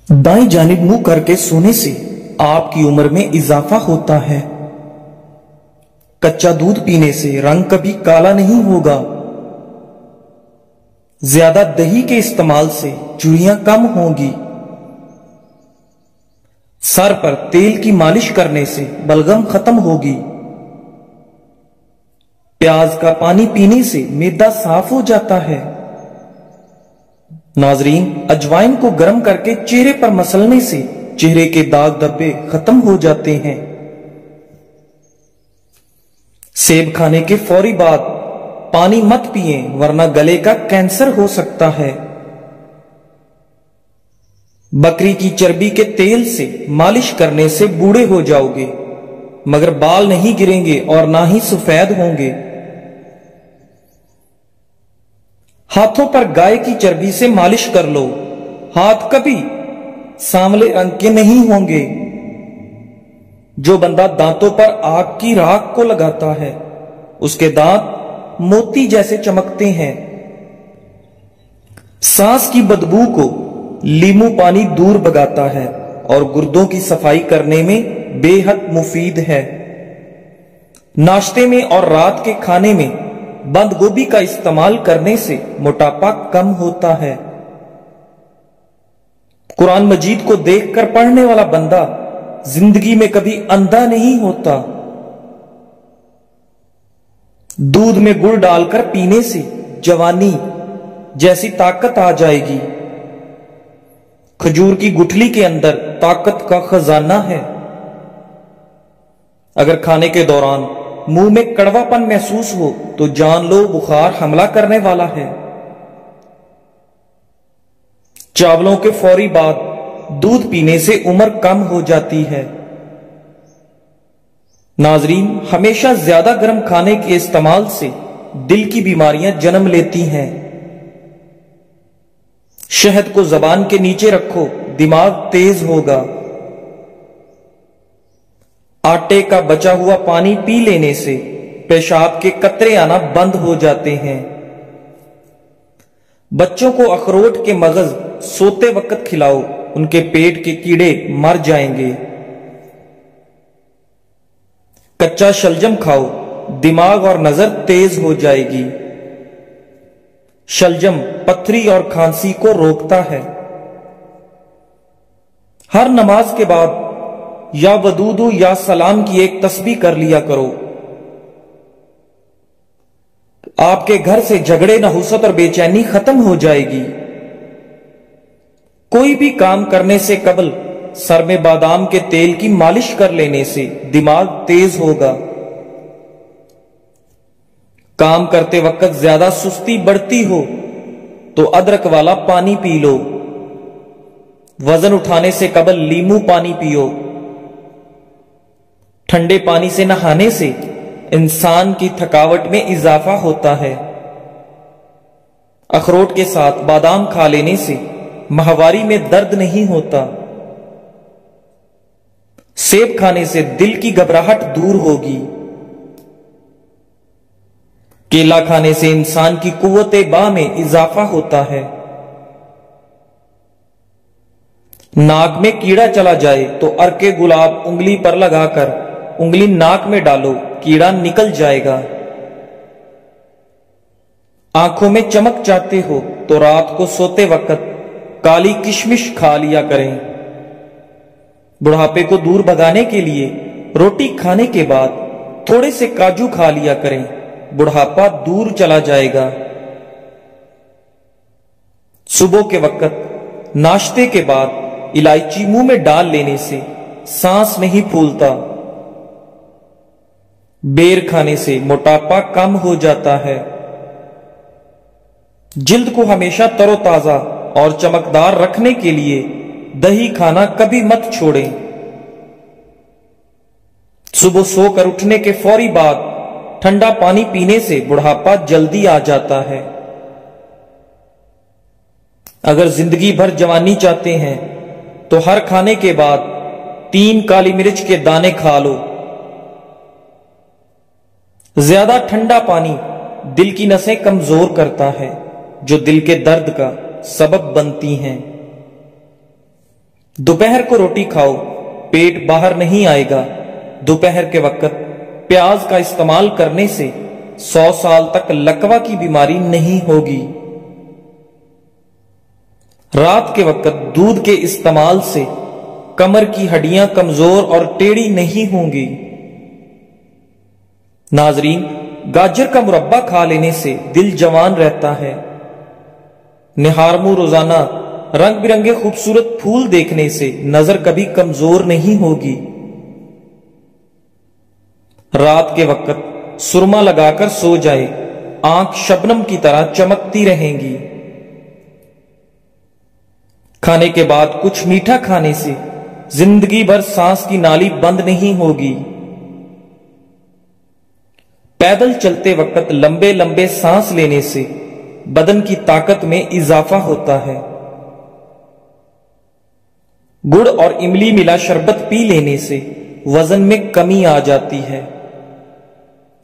दाएं जानिब मुंह करके सोने से आपकी उम्र में इजाफा होता है। कच्चा दूध पीने से रंग कभी काला नहीं होगा। ज्यादा दही के इस्तेमाल से चुड़ियां कम होंगी। सर पर तेल की मालिश करने से बलगम खत्म होगी। प्याज का पानी पीने से मैदा साफ हो जाता है। नाजरीन, अजवाइन को गर्म करके चेहरे पर मसलने से चेहरे के दाग धब्बे खत्म हो जाते हैं। सेब खाने के फौरी बाद पानी मत पिएं, वरना गले का कैंसर हो सकता है। बकरी की चर्बी के तेल से मालिश करने से बूढ़े हो जाओगे, मगर बाल नहीं गिरेंगे और ना ही सफेद होंगे। हाथों पर गाय की चर्बी से मालिश कर लो, हाथ कभी सांवले रंग के नहीं होंगे। जो बंदा दांतों पर आग की राख को लगाता है, उसके दांत मोती जैसे चमकते हैं। सांस की बदबू को लीमू पानी दूर भगाता है और गुर्दों की सफाई करने में बेहद मुफीद है। नाश्ते में और रात के खाने में बंद गोभी का इस्तेमाल करने से मोटापा कम होता है। कुरान मजीद को देखकर पढ़ने वाला बंदा जिंदगी में कभी अंधा नहीं होता। दूध में गुड़ डालकर पीने से जवानी जैसी ताकत आ जाएगी। खजूर की गुठली के अंदर ताकत का खजाना है। अगर खाने के दौरान मुंह में कड़वापन महसूस हो तो जान लो बुखार हमला करने वाला है। चावलों के फौरी बाद दूध पीने से उम्र कम हो जाती है। नाजरीन, हमेशा ज्यादा गर्म खाने के इस्तेमाल से दिल की बीमारियां जन्म लेती हैं। शहद को जबान के नीचे रखो, दिमाग तेज होगा। आटे का बचा हुआ पानी पी लेने से पेशाब के कतरे आना बंद हो जाते हैं। बच्चों को अखरोट के मगज सोते वक्त खिलाओ, उनके पेट के कीड़े मर जाएंगे। कच्चा शलजम खाओ, दिमाग और नजर तेज हो जाएगी। शलजम पथरी और खांसी को रोकता है। हर नमाज के बाद या वदूदु या सलाम की एक तस्बीह कर लिया करो। आपके घर से झगड़े, नहुसत और बेचैनी खत्म हो जाएगी। कोई भी काम करने से कबल सर में बादाम के तेल की मालिश कर लेने से दिमाग तेज होगा। काम करते वक्त ज्यादा सुस्ती बढ़ती हो तो अदरक वाला पानी पी लो। वजन उठाने से कबल लीमू पानी पियो। ठंडे पानी से नहाने से इंसान की थकावट में इजाफा होता है। अखरोट के साथ बादाम खा लेने से माहवारी में दर्द नहीं होता। सेब खाने से दिल की घबराहट दूर होगी। केला खाने से इंसान की कुव्वते बा में इजाफा होता है। नाक में कीड़ा चला जाए तो अर्के गुलाब उंगली पर लगाकर उंगली नाक में डालो, कीड़ा निकल जाएगा। आंखों में चमक चाहते हो तो रात को सोते वक्त काली किशमिश खा लिया करें। बुढ़ापे को दूर भगाने के लिए रोटी खाने के बाद थोड़े से काजू खा लिया करें, बुढ़ापा दूर चला जाएगा। सुबह के वक्त नाश्ते के बाद इलायची मुंह में डाल लेने से सांस नहीं फूलता। बेर खाने से मोटापा कम हो जाता है। जिल्द को हमेशा तरोताजा और चमकदार रखने के लिए दही खाना कभी मत छोड़ें। सुबह सोकर उठने के फौरी बाद ठंडा पानी पीने से बुढ़ापा जल्दी आ जाता है। अगर जिंदगी भर जवानी चाहते हैं तो हर खाने के बाद 3 काली मिर्च के दाने खा लो। ज्यादा ठंडा पानी दिल की नसें कमजोर करता है, जो दिल के दर्द का सबब बनती हैं। दोपहर को रोटी खाओ, पेट बाहर नहीं आएगा। दोपहर के वक्त प्याज का इस्तेमाल करने से 100 साल तक लकवा की बीमारी नहीं होगी। रात के वक्त दूध के इस्तेमाल से कमर की हड्डियां कमजोर और टेढ़ी नहीं होंगी। नाजरीन, गाजर का मुरब्बा खा लेने से दिल जवान रहता है। निहारमू रोजाना रंग बिरंगे खूबसूरत फूल देखने से नजर कभी कमजोर नहीं होगी। रात के वक्त सुरमा लगाकर सो जाए, आंख शबनम की तरह चमकती रहेंगी। खाने के बाद कुछ मीठा खाने से जिंदगी भर सांस की नाली बंद नहीं होगी। पैदल चलते वक्त लंबे लंबे सांस लेने से बदन की ताकत में इजाफा होता है। गुड़ और इमली मिला शरबत पी लेने से वजन में कमी आ जाती है।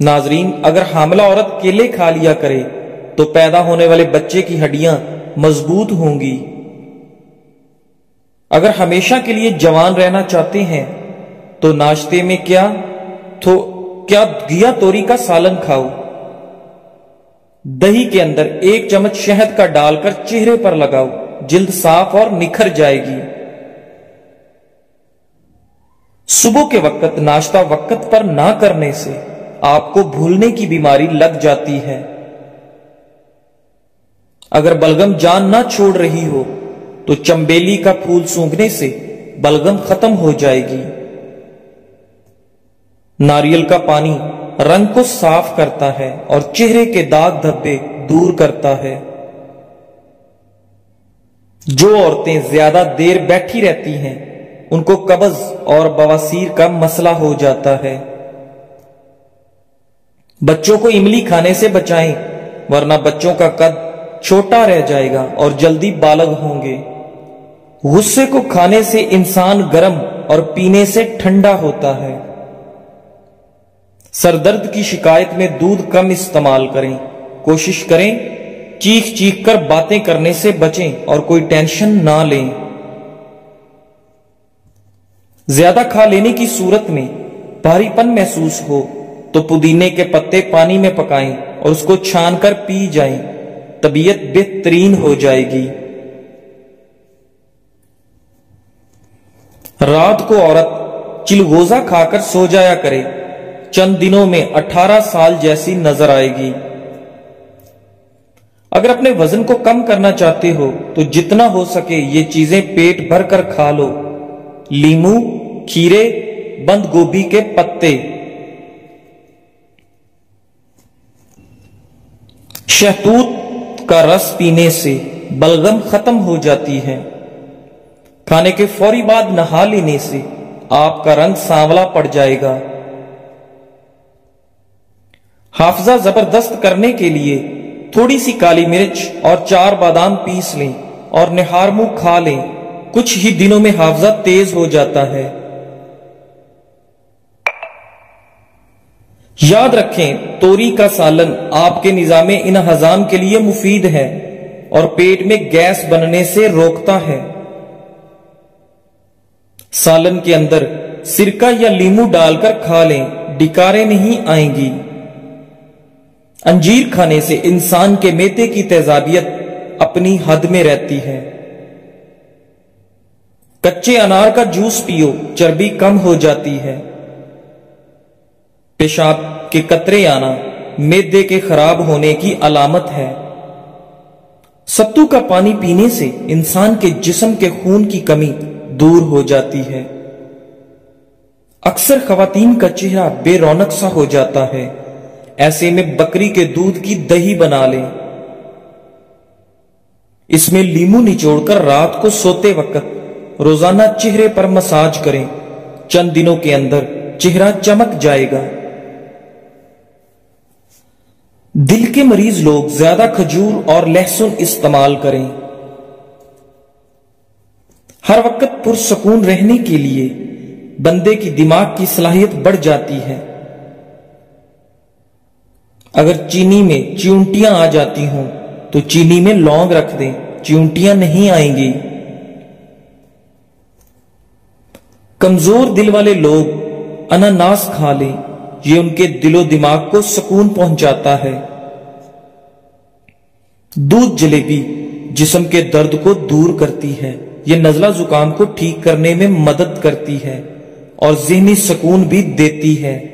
नाजरीन, अगर हामिला औरत केले खा लिया करे तो पैदा होने वाले बच्चे की हड्डियां मजबूत होंगी। अगर हमेशा के लिए जवान रहना चाहते हैं तो नाश्ते में क्या घिया तोरी का सालन खाओ। दही के अंदर 1 चम्मच शहद का डालकर चेहरे पर लगाओ, जिल्द साफ और निखर जाएगी। सुबह के वक्त नाश्ता वक्त पर ना करने से आपको भूलने की बीमारी लग जाती है। अगर बलगम जान ना छोड़ रही हो तो चंबेली का फूल सूंघने से बलगम खत्म हो जाएगी। नारियल का पानी रंग को साफ करता है और चेहरे के दाग धब्बे दूर करता है। जो औरतें ज्यादा देर बैठी रहती हैं उनको कब्ज और बवासीर का मसला हो जाता है। बच्चों को इमली खाने से बचाएं, वरना बच्चों का कद छोटा रह जाएगा और जल्दी बालग होंगे। गुस्से को खाने से इंसान गर्म और पीने से ठंडा होता है। सरदर्द की शिकायत में दूध कम इस्तेमाल करें। कोशिश करें चीख चीख कर बातें करने से बचें और कोई टेंशन ना लें। ज्यादा खा लेने की सूरत में भारीपन महसूस हो तो पुदीने के पत्ते पानी में पकाएं और उसको छान कर पी जाएं, तबीयत बेहतरीन हो जाएगी। रात को औरत चिलगोजा खाकर सो जाया करे, चंद दिनों में 18 साल जैसी नजर आएगी। अगर अपने वजन को कम करना चाहते हो तो जितना हो सके ये चीजें पेट भर कर खा लो। लीमू, खीरे, बंद गोभी के पत्ते, शहतूत का रस पीने से बलगम खत्म हो जाती है। खाने के फौरी बाद नहा लेने से आपका रंग सांवला पड़ जाएगा। हाफजा जबरदस्त करने के लिए थोड़ी सी काली मिर्च और 4 बादाम पीस लें और निहारमू खा लें। कुछ ही दिनों में हाफजा तेज हो जाता है। याद रखें, तोरी का सालन आपके निजामे इन हजाम के लिए मुफीद है और पेट में गैस बनने से रोकता है। सालन के अंदर सिरका या लीमू डालकर खा लें, डिकारें नहीं आएंगी। अंजीर खाने से इंसान के मेदे की तेजाबियत अपनी हद में रहती है। कच्चे अनार का जूस पियो, चर्बी कम हो जाती है। पेशाब के कतरे आना मेदे के खराब होने की अलामत है। सत्तू का पानी पीने से इंसान के जिस्म के खून की कमी दूर हो जाती है। अक्सर खवातीन का चेहरा बेरौनक सा हो जाता है, ऐसे में बकरी के दूध की दही बना लें। इसमें लीमू निचोड़कर रात को सोते वक्त रोजाना चेहरे पर मसाज करें। चंद दिनों के अंदर चेहरा चमक जाएगा। दिल के मरीज लोग ज्यादा खजूर और लहसुन इस्तेमाल करें। हर वक्त पुरसकून रहने के लिए बंदे की दिमाग की सलाहियत बढ़ जाती है। अगर चीनी में च्यूंटियां आ जाती हों तो चीनी में लौंग रख दें, च्यूंटियां नहीं आएंगी। کمزور دل والے لوگ اناناس کھا لیں، یہ ان کے دل و دماغ کو سکون پہنچاتا ہے۔ دودھ جلیبی جسم کے درد کو دور کرتی ہے، یہ نزلہ زکام کو ٹھیک کرنے میں مدد کرتی ہے اور ذہنی سکون بھی دیتی ہے۔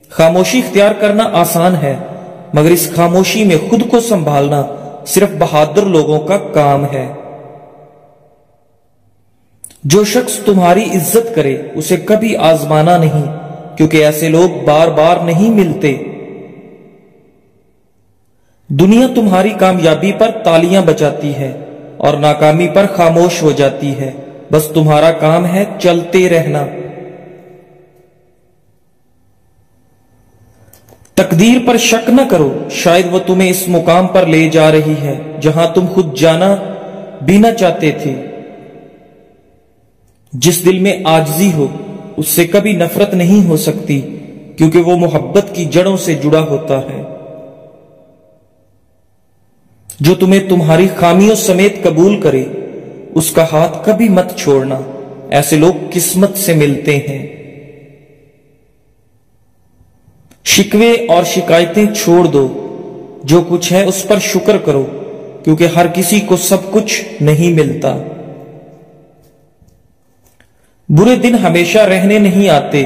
خاموشی اختیار کرنا آسان ہے، مگر اس خاموشی میں خود کو سنبھالنا صرف بہادر لوگوں کا کام ہے۔ جو شخص تمہاری عزت کرے اسے کبھی آزمانا نہیں، کیونکہ ایسے لوگ بار بار نہیں ملتے۔ دنیا تمہاری کامیابی پر تالیاں بجاتی ہے اور ناکامی پر خاموش ہو جاتی ہے، بس تمہارا کام ہے چلتے رہنا۔ تقدیر پر شک نہ کرو، شاید وہ تمہیں اس مقام پر لے جا رہی ہے جہاں تم خود جانا بھی نہ چاہتے تھے۔ جس دل میں عاجزی ہو اس سے کبھی نفرت نہیں ہو سکتی، کیونکہ وہ محبت کی جڑوں سے جڑا ہوتا ہے۔ جو تمہیں تمہاری خامیوں سمیت قبول کرے اس کا ہاتھ کبھی مت چھوڑنا، ایسے لوگ قسمت سے ملتے ہیں۔ شکوے اور شکایتیں چھوڑ دو، جو کچھ ہے اس پر شکر کرو، کیونکہ ہر کسی کو سب کچھ نہیں ملتا۔ برے دن ہمیشہ رہنے نہیں آتے،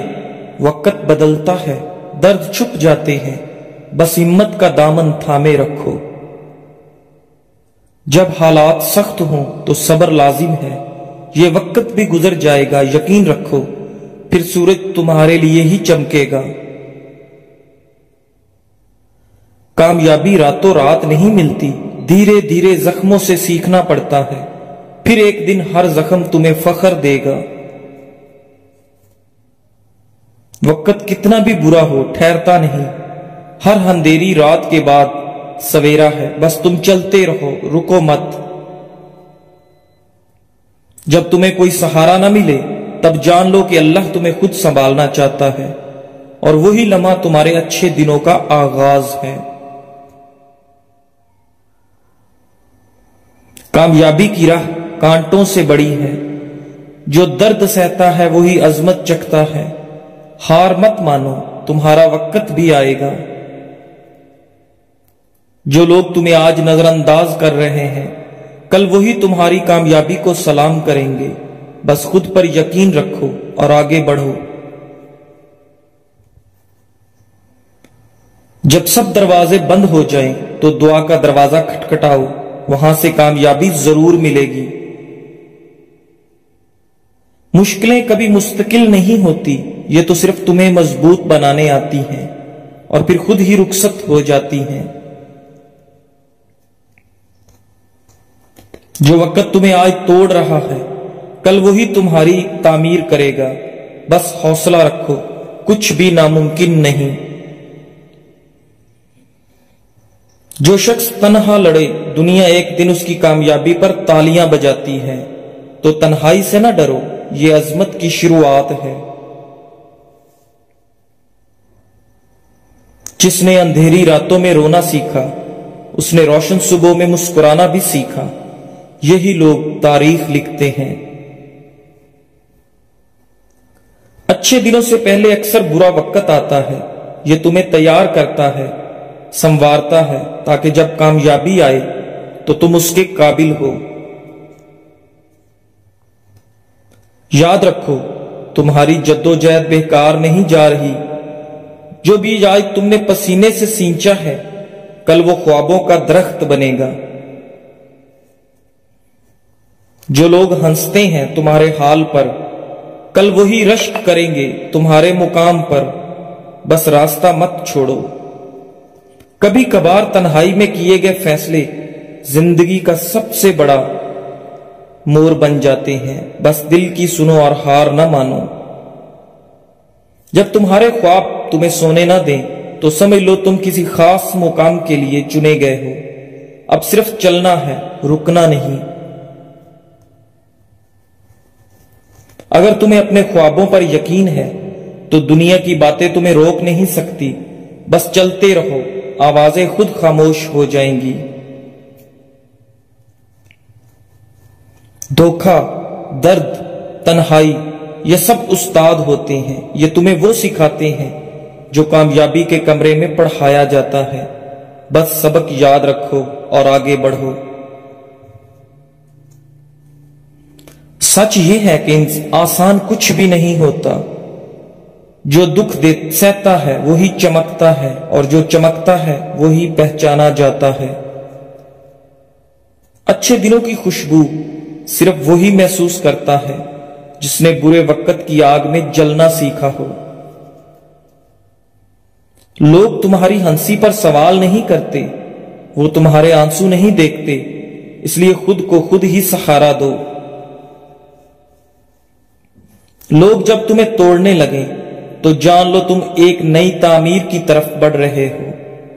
وقت بدلتا ہے، درد چھپ جاتے ہیں، بس ہمت کا دامن تھامے رکھو۔ جب حالات سخت ہوں تو صبر لازم ہے، یہ وقت بھی گزر جائے گا، یقین رکھو، پھر سورج تمہارے لیے ہی چمکے گا۔ کامیابی راتوں رات نہیں ملتی، دھیرے دھیرے زخموں سے سیکھنا پڑتا ہے، پھر ایک دن ہر زخم تمہیں فخر دے گا۔ وقت کتنا بھی برا ہو ٹھہرتا نہیں، ہر اندھیری رات کے بعد سویرا ہے، بس تم چلتے رہو، رکو مت۔ جب تمہیں کوئی سہارا نہ ملے تب جان لو کہ اللہ تمہیں خود سنبھالنا چاہتا ہے، اور وہی لمحہ تمہارے اچھے دنوں کا آغاز ہے۔ کامیابی کی راہ کانٹوں سے بڑی ہے، جو درد سہتا ہے وہی عظمت چکھتا ہے۔ ہار مت مانو، تمہارا وقت بھی آئے گا۔ جو لوگ تمہیں آج نظر انداز کر رہے ہیں کل وہی تمہاری کامیابی کو سلام کریں گے، بس خود پر یقین رکھو اور آگے بڑھو۔ جب سب دروازے بند ہو جائیں تو دعا کا دروازہ کھٹکھٹاؤ، وہاں سے کامیابی ضرور ملے گی۔ مشکلیں کبھی مستقل نہیں ہوتی، یہ تو صرف تمہیں مضبوط بنانے آتی ہیں اور پھر خود ہی رخصت ہو جاتی ہیں۔ جو وقت تمہیں آج توڑ رہا ہے کل وہی تمہاری تعمیر کرے گا، بس حوصلہ رکھو، کچھ بھی ناممکن نہیں۔ جو شخص تنہا لڑے دنیا ایک دن اس کی کامیابی پر تالیاں بجاتی ہے، تو تنہائی سے نہ ڈرو، یہ عظمت کی شروعات ہے۔ جس نے اندھیری راتوں میں رونا سیکھا اس نے روشن صبحوں میں مسکرانا بھی سیکھا، یہی لوگ تاریخ لکھتے ہیں۔ اچھے دنوں سے پہلے اکثر برا وقت آتا ہے، یہ تمہیں تیار کرتا ہے، سنوارتا ہے، تاکہ جب کامیابی آئے تو تم اس کے قابل ہو۔ یاد رکھو، تمہاری جدوجہد بیکار نہیں جا رہی۔ جو بیج آج تم نے پسینے سے سینچا ہے کل وہ خوابوں کا درخت بنے گا۔ جو لوگ ہنستے ہیں تمہارے حال پر کل وہی رشک کریں گے تمہارے مقام پر، بس راستہ مت چھوڑو۔ کبھی کبھار تنہائی میں کیے گئے فیصلے زندگی کا سب سے بڑا مور بن جاتے ہیں، بس دل کی سنو اور ہار نہ مانو۔ جب تمہارے خواب تمہیں سونے نہ دیں تو سمجھ لو تم کسی خاص مقام کے لیے چنے گئے ہو۔ اب صرف چلنا ہے، رکنا نہیں۔ اگر تمہیں اپنے خوابوں پر یقین ہے تو دنیا کی باتیں تمہیں روک نہیں سکتی، بس چلتے رہو، آوازیں خود خاموش ہو جائیں گی۔ دھوکہ، درد، تنہائی یہ سب استاد ہوتے ہیں، یہ تمہیں وہ سکھاتے ہیں جو کامیابی کے کمرے میں پڑھایا جاتا ہے۔ بس سبق یاد رکھو اور آگے بڑھو۔ سچ یہ ہے کہ آسان کچھ بھی نہیں ہوتا۔ جو دکھ سہتا ہے وہی چمکتا ہے، اور جو چمکتا ہے وہی پہچانا جاتا ہے۔ اچھے دنوں کی خوشبو صرف وہی محسوس کرتا ہے جس نے برے وقت کی آگ میں جلنا سیکھا ہو۔ لوگ تمہاری ہنسی پر سوال نہیں کرتے، وہ تمہارے آنسو نہیں دیکھتے، اس لیے خود کو خود ہی سہارا دو۔ لوگ جب تمہیں توڑنے لگیں تو جان لو تم ایک نئی تعمیر کی طرف بڑھ رہے ہو،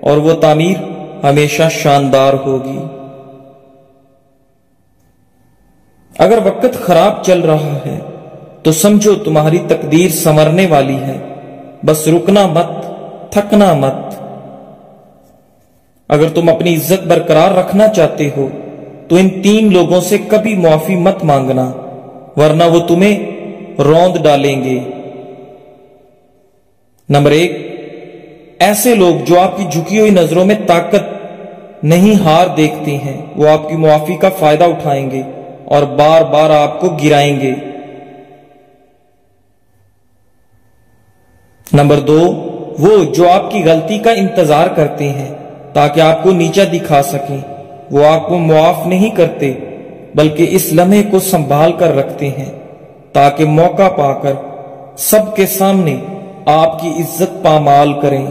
اور وہ تعمیر ہمیشہ شاندار ہوگی۔ اگر وقت خراب چل رہا ہے تو سمجھو تمہاری تقدیر سنورنے والی ہے، بس رکنا مت، تھکنا مت۔ اگر تم اپنی عزت برقرار رکھنا چاہتے ہو تو ان 3 لوگوں سے کبھی معافی مت مانگنا، ورنہ وہ تمہیں روند ڈالیں گے۔ نمبر 1، ایسے لوگ جو آپ کی جھکی ہوئی نظروں میں طاقت نہیں ہار دیکھتے ہیں، وہ آپ کی معافی کا فائدہ اٹھائیں گے اور بار بار آپ کو گرائیں گے۔ نمبر 2، وہ جو آپ کی غلطی کا انتظار کرتے ہیں تاکہ آپ کو نیچا دکھا سکیں، وہ آپ کو معاف نہیں کرتے بلکہ اس لمحے کو سنبھال کر رکھتے ہیں تاکہ موقع پا کر سب کے سامنے آپ کی عزت پامال کریں۔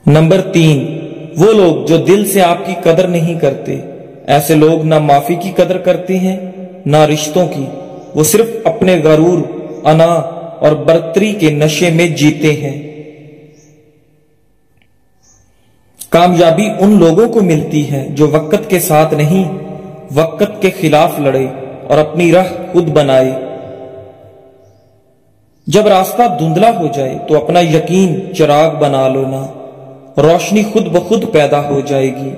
نمبر 3، وہ لوگ جو دل سے آپ کی قدر نہیں کرتے۔ ایسے لوگ نہ معافی کی قدر کرتے ہیں نہ رشتوں کی، وہ صرف اپنے غرور، انا اور برتری کے نشے میں جیتے ہیں۔ کامیابی ان لوگوں کو ملتی ہے جو وقت کے ساتھ نہیں، وقت کے خلاف لڑے اور اپنی راہ خود بنائے۔ جب راستہ دھندلا ہو جائے تو اپنا یقین چراغ بنا لینا، روشنی خود بخود پیدا ہو جائے گی۔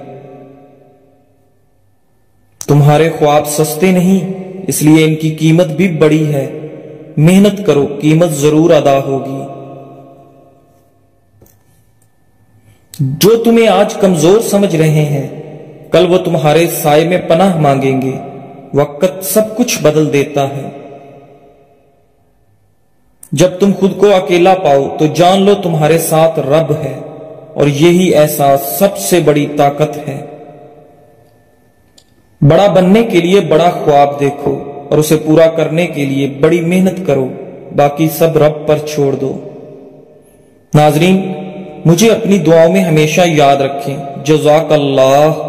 تمہارے خواب سستے نہیں، اس لیے ان کی قیمت بھی بڑی ہے۔ محنت کرو، قیمت ضرور ادا ہوگی۔ جو تمہیں آج کمزور سمجھ رہے ہیں کل وہ تمہارے سائے میں پناہ مانگیں گے۔ وقت سب کچھ بدل دیتا ہے۔ جب تم خود کو اکیلا پاؤ تو جان لو تمہارے ساتھ رب ہے، اور یہی احساس سب سے بڑی طاقت ہے۔ بڑا بننے کے لیے بڑا خواب دیکھو اور اسے پورا کرنے کے لیے بڑی محنت کرو، باقی سب رب پر چھوڑ دو۔ ناظرین، مجھے اپنی دعاؤں میں ہمیشہ یاد رکھیں۔ جزاک اللہ۔